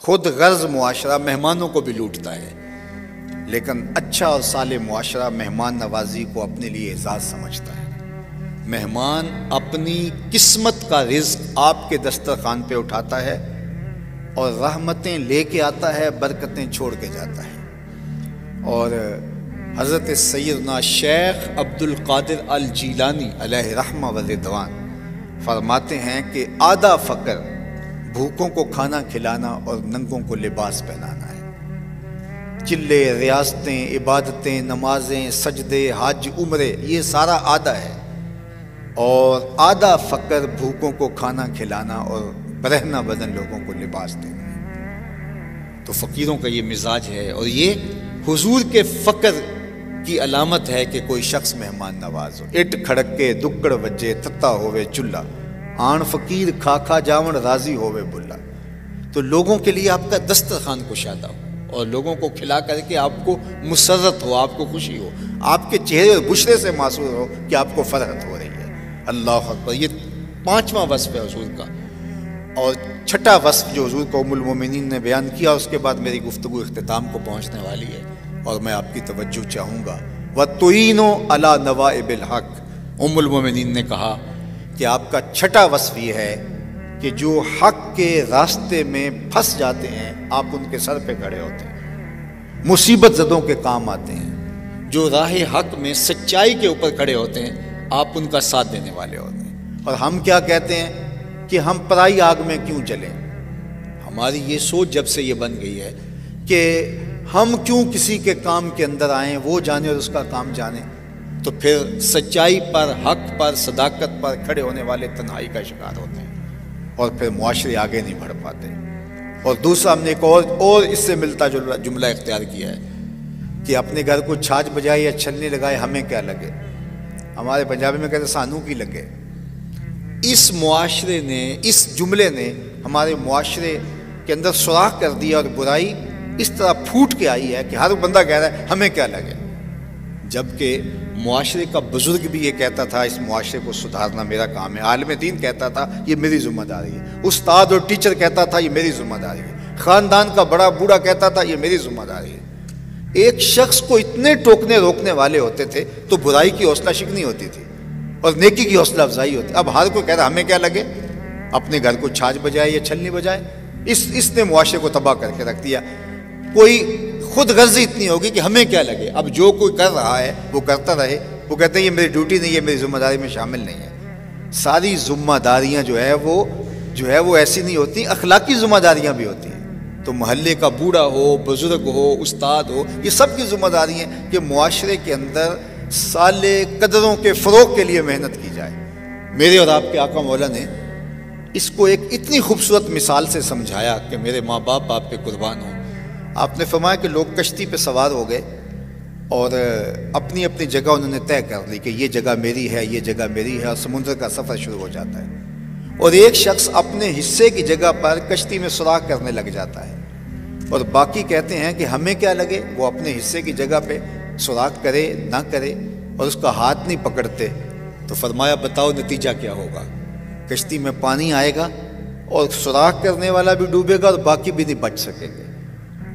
خود غرض معاشرہ مہمانوں کو بھی لوٹتا ہے، لیکن اچھا اور صالح معاشرہ مہمان نوازی کو اپنے لیے اعزاز سمجھتا ہے۔ مہمان اپنی قسمت کا رزق آپ کے دسترخوان پہ اٹھاتا ہے اور رحمتیں لے کے آتا ہے، برکتیں چھوڑ کے جاتا ہے۔ اور حضرت سیدنا شیخ عبد القادر الجیلانی علیہ رحمہ و رضوان فرماتے ہیں کہ آدھا فقر بھوکوں کو کھانا کھلانا اور ننگوں کو لباس پہنانا ہے۔ چلے، ریاستیں، عبادتیں، نمازیں، سجدے، حج، عمرے، یہ سارا آدھا ہے، اور آدھا فقر بھوکوں کو کھانا کھلانا اور برہنہ بدن لوگوں کو لباس دینا ہے۔ تو فقیروں کا یہ مزاج ہے، اور یہ حضور کے فقر کی علامت ہے کہ کوئی شخص مہمان نواز ہو۔ اٹ کھڑکے دکڑ وجے تتا ہوئے چلہ، آن فقیر کھا کھا جاون راضی ہوئے بلا۔ تو لوگوں کے لیے آپ کا دسترخوان کشادہ ہو، اور لوگوں کو کھلا کر کے آپ کو مسرت ہو، آپ کو خوشی ہو، آپ کے چہرے اور بشرے سے محسوس ہو کہ آپ کو فرحت ہو رہی ہے۔ اللہ اکبر، یہ 5واں وصف ہے حضور کا۔ اور 6واں وصف جو حضور کو ام المومنین نے بیان کیا، اس کے بعد میری گفتگو اختتام کو پہنچنے والی ہے، اور میں آپ کی توجہ چاہوں گا۔ وَتُعِينُوا عَلَى نَوَائِبِ الْحَقِّ، ام المومنین نے کہا کہ آپ کا 6واں وصف یہ ہے کہ جو حق کے راستے میں پھنس جاتے ہیں آپ ان کے سر پہ کھڑے ہوتے ہیں، مصیبت زدوں کے کام آتے ہیں۔ جو راہ حق میں سچائی کے اوپر کھڑے ہوتے ہیں آپ ان کا ساتھ دینے والے ہوتے ہیں۔ اور ہم کیا کہتے ہیں کہ ہم پرائی آگ میں کیوں چلیں؟ ہماری یہ سوچ جب سے یہ بن گئی ہے کہ ہم کیوں کسی کے کام کے اندر آئیں، وہ جانے اور اس کا کام جانے، تو پھر سچائی پر، حق پر، صداقت پر کھڑے ہونے والے تنہائی کا شکار ہوتے ہیں، اور پھر معاشرے آگے نہیں بڑھ پاتے۔ اور دوسرا ہم نے ایک اور اس سے ملتا جملہ اختیار کیا ہے کہ اپنے گھر کو چھاج بجائے یا چھلنی لگائے ہمیں کیا لگے۔ ہمارے پنجابی میں کہتے سانو کی لگے۔ اس معاشرے نے، اس جملے نے ہمارے معاشرے کے اندر سوراخ کر دیا، اور برائی اس طرح پھوٹ کے آئی ہے کہ ہر بندہ کہہ رہا ہے ہمیں کیا لگے، جبکہ معاشرے کا بزرگ بھی یہ کہتا تھا اس معاشرے کو سدھارنا میرا کام ہے، عالم دین کہتا تھا یہ میری ذمہ داری ہے، استاد اور ٹیچر کہتا تھا یہ میری ذمہ داری ہے، خاندان کا بڑا بوڑھا کہتا تھا یہ میری ذمہ داری ہے۔ ایک شخص کو اتنے ٹوکنے روکنے والے ہوتے تھے تو برائی کی حوصلہ شکنی ہوتی تھی اور نیکی کی حوصلہ افزائی ہوتی۔ اب ہر کوئی کہہ رہا ہمیں کیا لگے، اپنے گھر کو چھاج بجائے یا چھلنی بجائے۔ اس نے معاشرے کو تباہ کر کے رکھ دیا۔ کوئی خود غرضی اتنی ہوگی کہ ہمیں کیا لگے، اب جو کوئی کر رہا ہے وہ کرتا رہے، وہ کہتے ہیں یہ میری ڈیوٹی نہیں ہے، میری ذمہ داری میں شامل نہیں ہے۔ ساری ذمہ داریاں جو ہے وہ ایسی نہیں ہوتی، اخلاقی ذمہ داریاں بھی ہوتی ہیں۔ تو محلے کا بوڑھا ہو، بزرگ ہو، استاد ہو، یہ سب کی ذمہ داری ہے کہ معاشرے کے اندر صالح قدروں کے فروغ کے لیے محنت کی جائے۔ میرے اور آپ کے آقا مولا نے اس کو ایک اتنی خوبصورت مثال سے سمجھایا کہ میرے ماں باپ آپ پہ قربان ہوں۔ آپ نے فرمایا کہ لوگ کشتی پہ سوار ہو گئے اور اپنی اپنی جگہ انہوں نے طے کر لی کہ یہ جگہ میری ہے، یہ جگہ میری ہے، اور سمندر کا سفر شروع ہو جاتا ہے، اور ایک شخص اپنے حصے کی جگہ پر کشتی میں سوراخ کرنے لگ جاتا ہے، اور باقی کہتے ہیں کہ ہمیں کیا لگے، وہ اپنے حصے کی جگہ پہ سوراخ کرے نہ کرے اور اس کا ہاتھ نہیں پکڑتے۔ تو فرمایا بتاؤ نتیجہ کیا ہوگا؟ کشتی میں پانی آئے گا اور سوراخ کرنے والا بھی ڈوبے گا اور باقی بھی نہیں بچ سکے گے،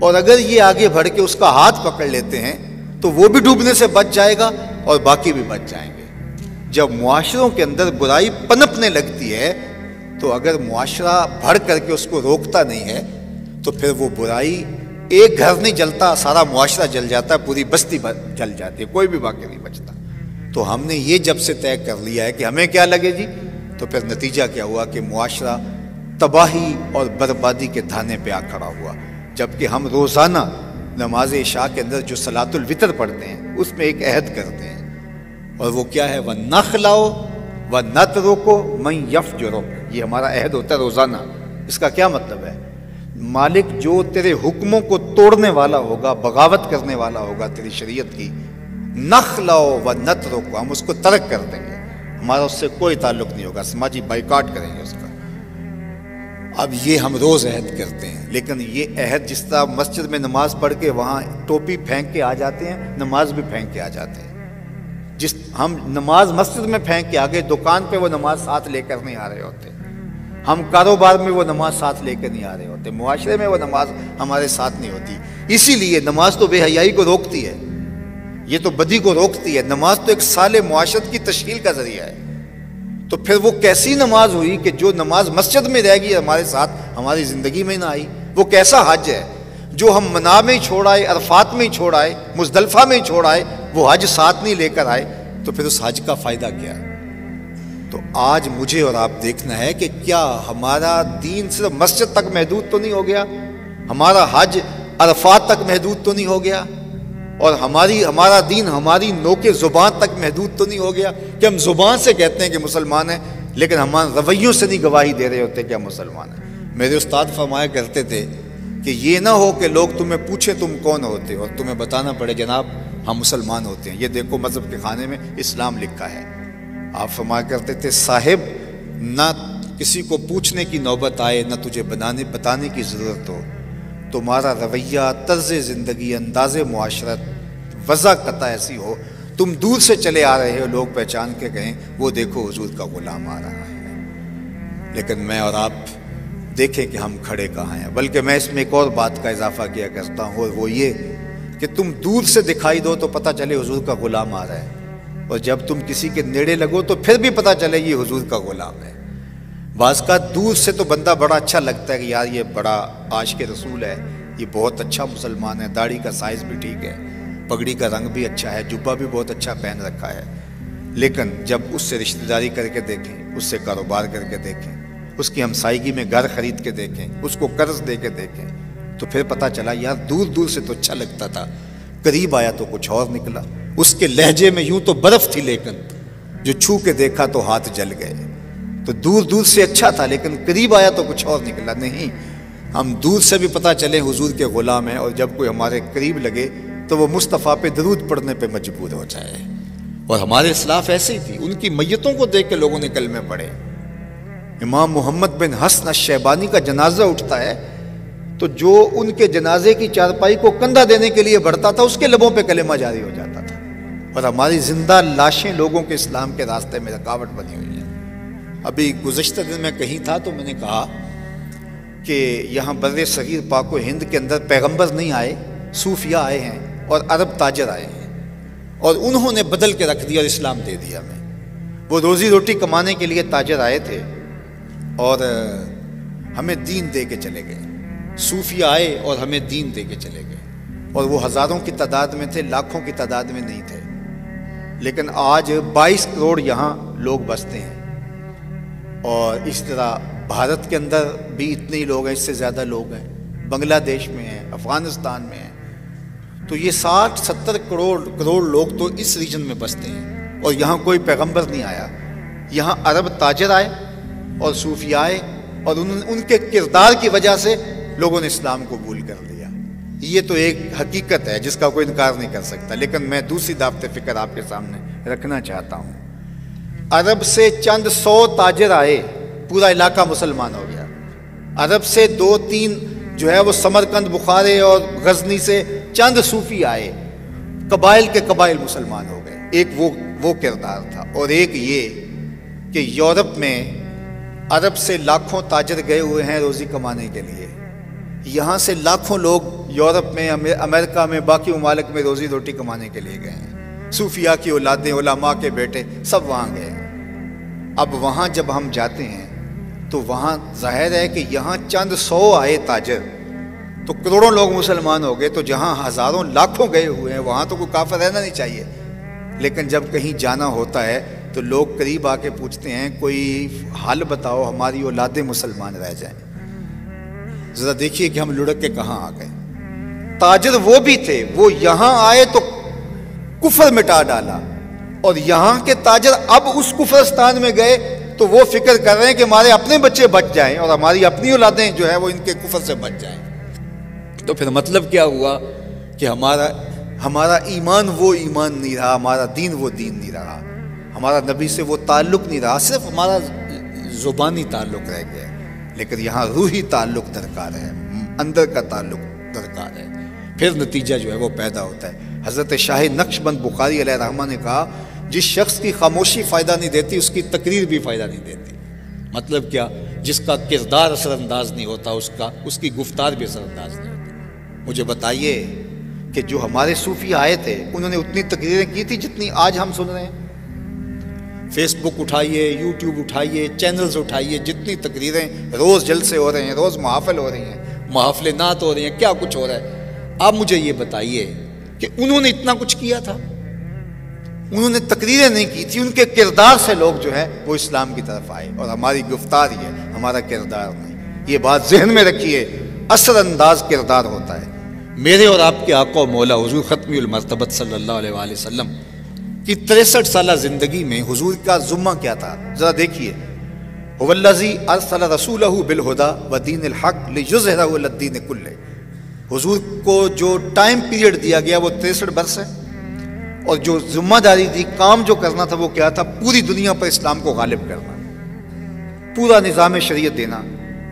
اور اگر یہ آگے بڑھ کے اس کا ہاتھ پکڑ لیتے ہیں تو وہ بھی ڈوبنے سے بچ جائے گا اور باقی بھی بچ جائیں گے۔ جب معاشروں کے اندر برائی پنپنے لگتی ہے تو اگر معاشرہ بڑھ کر کے اس کو روکتا نہیں ہے تو پھر وہ برائی، ایک گھر نہیں جلتا، سارا معاشرہ جل جاتا ہے، پوری بستی جل جاتی ہے، کوئی بھی باقی نہیں بچتا۔ تو ہم نے یہ جب سے طے کر لیا ہے کہ ہمیں کیا لگے جی، تو پھر نتیجہ کیا ہوا کہ معاشرہ تباہی اور بربادی کے دھانے پہ آ کھڑا ہوا۔ جبکہ ہم روزانہ نماز عشاء کے اندر جو صلاۃ الوتر پڑھتے ہیں اس میں ایک عہد کرتے ہیں، اور وہ کیا ہے، وَنَخْلَعُ وَنَتْرُكُ مَن يَفْجُرُ، یہ ہمارا عہد ہوتا ہے روزانہ۔ اس کا کیا مطلب ہے؟ مالک جو تیرے حکموں کو توڑنے والا ہوگا، بغاوت کرنے والا ہوگا تیری شریعت کی، نَخْلَعُ وَنَتْرُكُ، ہم اس کو ترک کر دیں گے، ہمارا اس سے کوئی تعلق نہیں ہوگا، سماجی بائیکاٹ کریں گے اس کا۔ اب یہ ہم روز عہد کرتے ہیں، لیکن یہ عہد جس طرح مسجد میں نماز پڑھ کے وہاں ٹوپی پھینک کے آ جاتے ہیں، نماز بھی پھینک کے آ جاتے ہیں۔ ہم نماز مسجد میں پھینک کے آگے، دکان پہ وہ نماز ساتھ لے کر نہیں آ رہے ہوتے۔ ہم کاروبار میں وہ نماز ساتھ لے کے نہیں آ رہے ہوتے، معاشرے میں وہ نماز ہمارے ساتھ نہیں ہوتی. اسی لیے نماز تو بے حیائی کو روکتی ہے، یہ تو بدی کو روکتی ہے. نماز تو ایک صالح معاشرت کی تشکیل کا ذریعہ ہے. تو پھر وہ کیسی نماز ہوئی کہ جو نماز مسجد میں رہ گئی ہمارے ساتھ ہماری زندگی میں نہ آئی؟ وہ کیسا حج ہے جو ہم منا میں ہی چھوڑ آئے، عرفات میں ہی چھوڑ آئے، مزدلفہ میں ہی چھوڑ آئے، وہ حج ساتھ نہیں لے کر آئے؟ تو پھر اس حج کا فائدہ کیا ہے؟ تو آج مجھے اور آپ دیکھنا ہے کہ کیا ہمارا دین صرف مسجد تک محدود تو نہیں ہو گیا، ہمارا حج عرفات تک محدود تو نہیں ہو گیا، اور ہمارا دین ہماری نوک زبان تک محدود تو نہیں ہو گیا کہ ہم زبان سے کہتے ہیں کہ مسلمان ہیں لیکن ہمارے رویوں سے نہیں گواہی دے رہے ہوتے کہ ہم مسلمان ہیں. میرے استاد فرمایا کرتے تھے کہ یہ نہ ہو کہ لوگ تمہیں پوچھیں تم کون ہوتے اور تمہیں بتانا پڑے جناب ہم مسلمان ہوتے ہیں، یہ دیکھو مذہب کے خانے میں اسلام لکھا ہے. آپ فرمایا کرتے تھے صاحب نہ کسی کو پوچھنے کی نوبت آئے نہ تجھے بتانے کی ضرورت ہو، تمہارا رویہ، طرز زندگی، انداز معاشرت، وضع قطع ایسی ہو تم دور سے چلے آ رہے ہو، لوگ پہچان کے کہیں وہ دیکھو حضور کا غلام آ رہا ہے. لیکن میں اور آپ دیکھیں کہ ہم کھڑے کہاں ہیں. بلکہ میں اس میں ایک اور بات کا اضافہ کیا کرتا ہوں، اور وہ یہ کہ تم دور سے دکھائی دو تو پتہ چلے حضور کا غلام آ رہا ہے، اور جب تم کسی کے نیڑے لگو تو پھر بھی پتہ چلے یہ حضور کا غلام ہے. بعض کا دور سے تو بندہ بڑا اچھا لگتا ہے کہ یار یہ بڑا عاشق رسول ہے، یہ بہت اچھا مسلمان ہے، داڑھی کا سائز بھی ٹھیک ہے، پگڑی کا رنگ بھی اچھا ہے، جبہ بھی بہت اچھا پہن رکھا ہے. لیکن جب اس سے رشتہ داری کر کے دیکھیں، اس سے کاروبار کر کے دیکھیں، اس کی ہمسائیگی میں گھر خرید کے دیکھیں، اس کو قرض دے کے دیکھیں، تو پھر پتہ چلا یار دور دور سے تو اچھا لگتا تھا، قریب آیا تو کچھ اور نکلا. اس کے لہجے میں یوں تو برف تھی لیکن جو چھو کے دیکھا تو ہاتھ جل گئے. تو دور دور سے اچھا تھا لیکن قریب آیا تو کچھ اور نکلا. نہیں، ہم دور سے بھی پتہ چلے حضور کے غلام ہیں، اور جب کوئی ہمارے قریب لگے تو وہ مصطفیٰ پہ درود پڑھنے پہ مجبور ہو جائے. اور ہمارے اسلاف ایسے ہی تھی، ان کی میتوں کو دیکھ کے لوگوں نے کلمے پڑھے. امام محمد بن حسن الشیبانی کا جنازہ اٹھتا ہے تو جو ان کے جنازے کی چارپائی کو کندھا دینے کے لیے بڑھتا تھا اس کے لبوں پہ کلمہ جاری ہو جاتا تھا. اور ہماری زندہ لاشیں لوگوں کے اسلام کے راستے میں رکاوٹ بنی ہوئی ہیں. ابھی گزشتہ دن میں کہیں تھا تو میں نے کہا کہ یہاں بر صغیر پاک و ہند کے اندر پیغمبر نہیں آئے، صوفیاء آئے ہیں اور عرب تاجر آئے ہیں، اور انہوں نے بدل کے رکھ دیا اور اسلام دے دیا ہمیں. وہ روزی روٹی کمانے کے لیے تاجر آئے تھے اور ہمیں دین دے کے چلے گئے. صوفیاء آئے اور ہمیں دین دے کے چلے گئے، اور وہ ہزاروں کی تعداد میں تھے، لاکھوں کی تعداد میں نہیں تھے. لیکن آج 22 کروڑ یہاں لوگ بستے ہیں، اور اس طرح بھارت کے اندر بھی اتنے ہی لوگ ہیں، اس سے زیادہ لوگ ہیں، بنگلہ دیش میں ہیں، افغانستان میں ہیں. تو یہ 60-70 کروڑ لوگ تو اس ریجن میں بستے ہیں، اور یہاں کوئی پیغمبر نہیں آیا. یہاں عرب تاجر آئے اور صوفیاء آئے، اور ان کے کردار کی وجہ سے لوگوں نے اسلام قبول کر لیا. یہ تو ایک حقیقت ہے جس کا کوئی انکار نہیں کر سکتا. لیکن میں دوسری دعوت فکر آپ کے سامنے رکھنا چاہتا ہوں. عرب سے چند 100 تاجر آئے، پورا علاقہ مسلمان ہو گیا. عرب سے 2-3 جو ہے وہ سمرقند، بخارے اور غزنی سے چند صوفی آئے، قبائل کے قبائل مسلمان ہو گئے. ایک وہ کردار تھا. اور ایک یہ کہ یورپ میں عرب سے لاکھوں تاجر گئے ہوئے ہیں روزی کمانے کے لیے. یہاں سے لاکھوں لوگ یورپ میں، امریکہ میں، باقی ممالک میں روزی روٹی کمانے کے لیے گئے ہیں. صوفیاء کی اولادیں، علماء کے بیٹے سب وہاں گئے. اب وہاں جب ہم جاتے ہیں تو وہاں ظاہر ہے کہ یہاں چند 100 آئے تاجر تو کروڑوں لوگ مسلمان ہو گئے. تو جہاں ہزاروں لاکھوں گئے ہوئے ہیں وہاں تو کوئی کافر رہنا نہیں چاہیے. لیکن جب کہیں جانا ہوتا ہے تو لوگ قریب آ کے پوچھتے ہیں کوئی حل بتاؤ ہماری اولادیں مسلمان رہ جائیں. ذرا دیکھیے کہ ہم لڑک کے کہاں آ گئے. تاجر وہ بھی تھے، وہ یہاں آئے تو کفر مٹا ڈالا، اور یہاں کے تاجر اب اس کفرستان میں گئے تو وہ فکر کر رہے ہیں کہ ہمارے اپنے بچے بچ جائیں اور ہماری اپنی اولادیں جو ہے وہ ان کے کفر سے بچ جائیں. تو پھر مطلب کیا ہوا کہ ہمارا ایمان وہ ایمان نہیں رہا، ہمارا دین وہ دین نہیں رہا، ہمارا نبی سے وہ تعلق نہیں رہا، صرف ہمارا زبانی تعلق رہ گیا. لیکن یہاں روحی تعلق درکار ہے، اندر کا تعلق درکار ہے. پھر نتیجہ جو ہے وہ پیدا ہوتا ہے. حضرت شاہ نقشبند بخاری علیہ رحمہ نے کہا جس شخص کی خاموشی فائدہ نہیں دیتی اس کی تقریر بھی فائدہ نہیں دیتی. مطلب کیا؟ جس کا کردار اثر انداز نہیں ہوتا اس کی گفتار بھی اثر انداز نہیں ہوتی۔ مجھے بتائیے کہ جو ہمارے صوفی آئے تھے انہوں نے اتنی تقریریں کی تھی جتنی آج ہم سن رہے ہیں؟ فیس بک اٹھائیے، یوٹیوب اٹھائیے، چینلز اٹھائیے، جتنی تقریریں، روز جلسے ہو رہے ہیں، روز محافل ہو رہی ہیں، محافل نعت ہو رہی ہیں، کیا کچھ ہو رہا ہے۔ آپ مجھے یہ بتائیے کہ انہوں نے اتنا کچھ کیا تھا؟ انہوں نے تقریریں نہیں کی تھی، ان کے کردار سے لوگ جو ہے وہ اسلام کی طرف آئے، اور ہماری گفتار ہی ہے، ہمارا کردار نہیں۔ یہ بات ذہن میں رکھیے، اثر انداز کردار ہوتا ہے۔ میرے اور آپ کے آقا و مولا حضور ختمی المرتبت صلی اللہ علیہ وآلہ وسلم کی 63 سالہ زندگی میں حضور کا ذمہ کیا تھا؟ ذرا دیکھیے، هو الذی ارسل رسولہ بالہدی ودین الحق لیظہرہ علی الدین کلہ۔ حضور کو جو ٹائم پیریڈ دیا گیا وہ 63 برس ہے، اور جو ذمہ داری دی، کام جو کرنا تھا وہ کیا تھا؟ پوری دنیا پر اسلام کو غالب کرنا، پورا نظام شریعت دینا،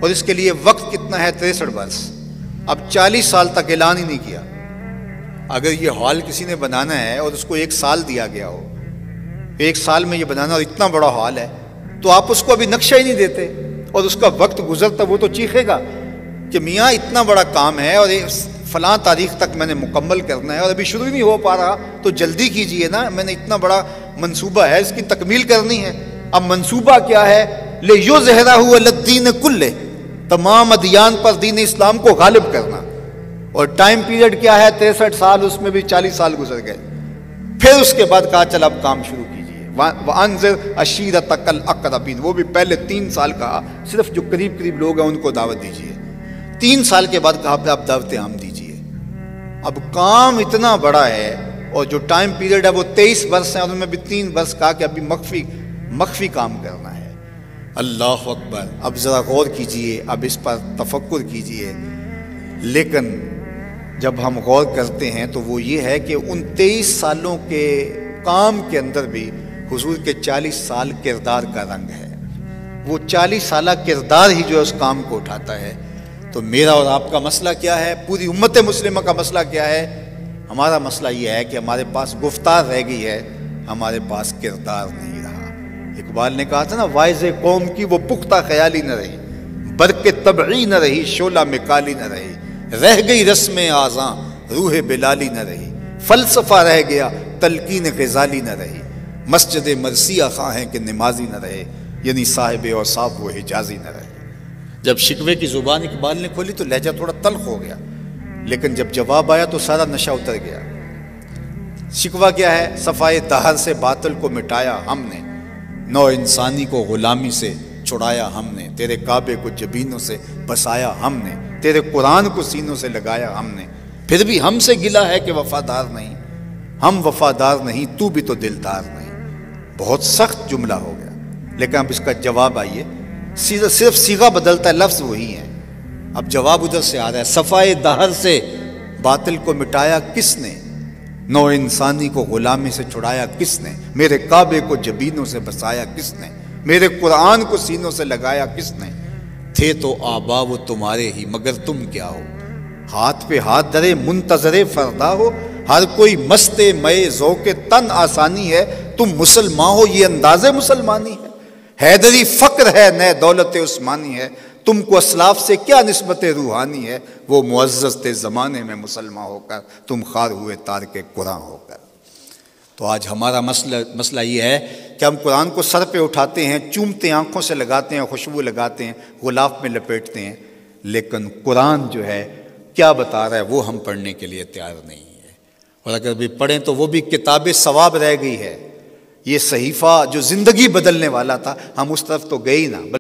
اور اس کے لیے وقت کتنا ہے؟ 63 برس۔ اب 40 سال تک اعلان ہی نہیں کیا۔ اگر یہ ہال کسی نے بنانا ہے اور اس کو 1 سال دیا گیا ہو، 1 سال میں یہ بنانا، اور اتنا بڑا ہال ہے، تو آپ اس کو ابھی نقشہ ہی نہیں دیتے، اور اس کا وقت گزرتا وہ تو چیخے گا کہ میاں اتنا بڑا کام ہے اور فلاں تاریخ تک میں نے مکمل کرنا ہے اور ابھی شروع ہی نہیں ہو پا رہا، تو جلدی کیجئے نا، میں نے اتنا بڑا منصوبہ ہے، اس کی تکمیل کرنی ہے۔ اب منصوبہ کیا ہے؟ لیظہرہ علی الدین کلہ، تمام ادیان پر دین اسلام کو غالب کرنا، اور ٹائم پیریڈ کیا ہے؟ 63 سال، اس میں بھی 40 سال گزر گئے۔ پھر اس کے بعد کہا چل اب کام شروع کیجئے، وَأَنذِرْ عَشِيرَتَكَ الْأَقْرَبِينَ، وہ بھی پہلے 3 سال کہا صرف جو قریب لوگ ہیں ان کو دعوت دیجئے، 3 سال کے بعد کہا پھر آپ دعوت عام دیجئے۔ اب کام اتنا بڑا ہے، اور جو ٹائم پیریڈ ہے وہ 23 برس ہیں، اور ان میں بھی 3 برس کہا کہ ابھی مخفی کام کرنا ہے۔ اللہ اکبر! اب ذرا غور کیجئے، اب اس پر تفکر کیجئے۔ لیکن جب ہم غور کرتے ہیں تو وہ یہ ہے کہ ان 23 سالوں کے کام کے اندر بھی حضور کے 40 سال کردار کا رنگ ہے، وہ 40 سالہ کردار ہی جو ہے اس کام کو اٹھاتا ہے۔ تو میرا اور آپ کا مسئلہ کیا ہے؟ پوری امت مسلمہ کا مسئلہ کیا ہے؟ ہمارا مسئلہ یہ ہے کہ ہمارے پاس گفتار رہ گئی ہے، ہمارے پاس کردار نہیں رہا۔ اقبال نے کہا تھا نا، وائز قوم کی وہ پختہ خیالی نہ رہی، برق طبعی نہ رہی، شعلہ مکالی نہ رہی، رہ گئی رسم آزاں، روح بلالی نہ رہی، فلسفہ رہ گیا، تلقین غزالی نہ رہی، مسجد مرثیہ خواہ ہیں کہ نمازی نہ رہے، یعنی صاحب اوصاف وہ حجازی نہ رہے۔ جب شکوے کی زبان اقبال نے کھولی تو لہجہ تھوڑا تلخ ہو گیا، لیکن جب جواب آیا تو سارا نشہ اتر گیا۔ شکوہ کیا ہے؟ صفائے دہر سے باطل کو مٹایا ہم نے، نو انسانی کو غلامی سے چھڑایا ہم نے، تیرے کعبے کو جبینوں سے بسایا ہم نے، تیرے قرآن کو سینوں سے لگایا ہم نے، پھر بھی ہم سے گلہ ہے کہ وفادار نہیں، ہم وفادار نہیں، تو بھی تو دلدار نہیں۔ بہت سخت جملہ ہو گیا، لیکن اب اس کا جواب آئیے، صرف صیغہ بدلتا ہے، لفظ وہی ہے۔ اب جواب ادھر سے آ رہا ہے، صفائے دہر سے باطل کو مٹایا کس نے، نو انسانی کو غلامی سے چھڑایا کس نے، میرے کعبے کو جبینوں سے بسایا کس نے، میرے قرآن کو سینوں سے لگایا کس نے، تھے تو آبا وہ تمہارے ہی مگر تم کیا ہو، ہاتھ پہ ہاتھ درے منتظر فردا ہو، ہر کوئی مست مئے ذوق تن آسانی ہے، تم مسلمان ہو یہ انداز مسلمانی ہے، حیدری فقر ہے نئے دولت عثمانی ہے، تم کو اسلاف سے کیا نسبت روحانی ہے، وہ معزز تھے زمانے میں مسلمان ہو کر، تم خار ہوئے تارک قرآن ہو کر۔ تو آج ہمارا مسئلہ یہ ہے کہ ہم قرآن کو سر پہ اٹھاتے ہیں، چومتے ہیں، آنکھوں سے لگاتے ہیں، خوشبو لگاتے ہیں، غلاف میں لپیٹتے ہیں، لیکن قرآن جو ہے کیا بتا رہا ہے وہ ہم پڑھنے کے لیے تیار نہیں ہے، اور اگر بھی پڑھیں تو وہ بھی کتاب ثواب رہ گئی ہے۔ یہ صحیفہ جو زندگی بدلنے والا تھا، ہم اس طرف تو گئے ہی نہ۔